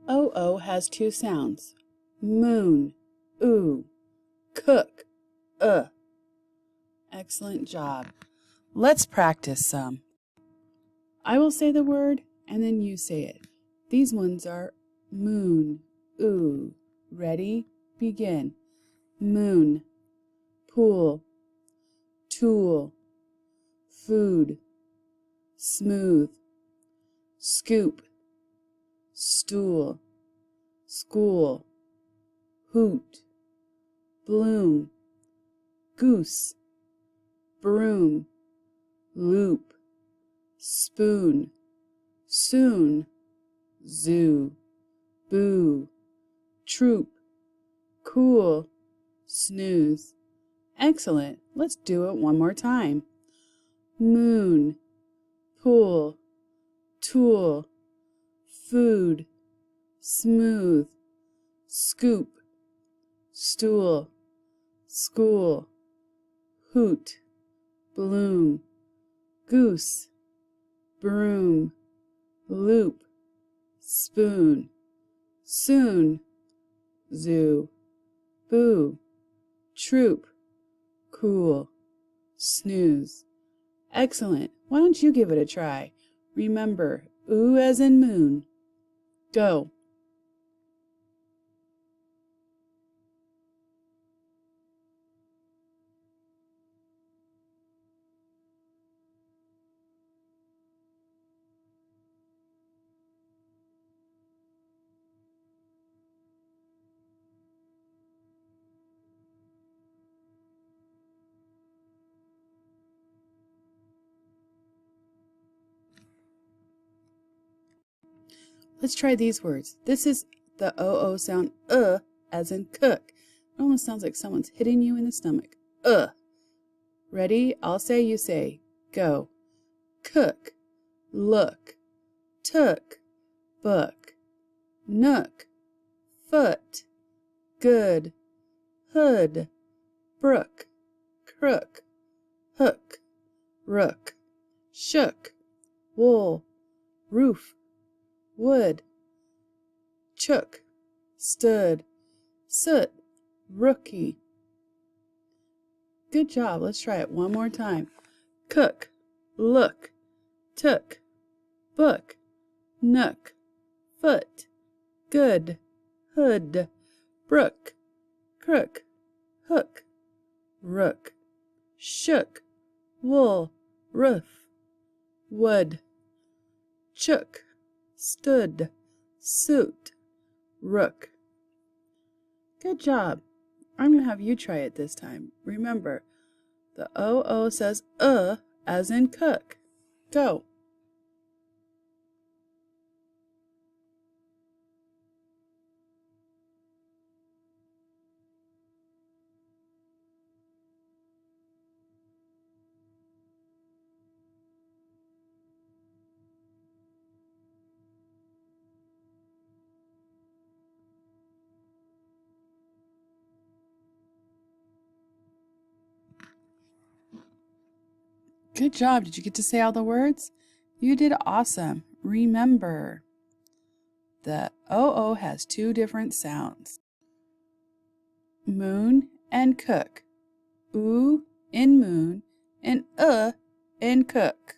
O has two sounds. Moon, oo. Cook, Excellent job. Let's practice some. I will say the word and then you say it. These ones are moon, oo. Ready? Begin. Moon, pool, tool, food, smooth, scoop, stool, school, hoot, bloom, goose, broom, loop, spoon, soon, zoo, boo, troop, cool, snooze. Excellent. Let's do it one more time. Moon, pool, tool, food, smooth, scoop, stool, school, hoot, bloom, goose, broom, loop, spoon, soon, zoo, boo, troop, cool, snooze. Excellent. Why don't you give it a try? Remember, oo as in moon. Go. Let's try these words. This is the O sound, as in cook. It almost sounds like someone's hitting you in the stomach. Ready? I'll say, you say. Go. Cook, look, took, book, nook, foot, good, hood, brook, crook, hook, rook, shook, wool, roof, wood, chook, stood, soot, rookie. Good job. Let's try it one more time. Cook, look, took, book, nook, foot, good, hood, brook, crook, hook, rook, shook, wool, roof, wood, chook, stood, suit, rook. Good job. I'm going to have you try it this time. Remember, the O says as in cook. Go. Good job. Did you get to say all the words? You did awesome. Remember, the O has two different sounds. Moon and cook. Oo in moon and in cook.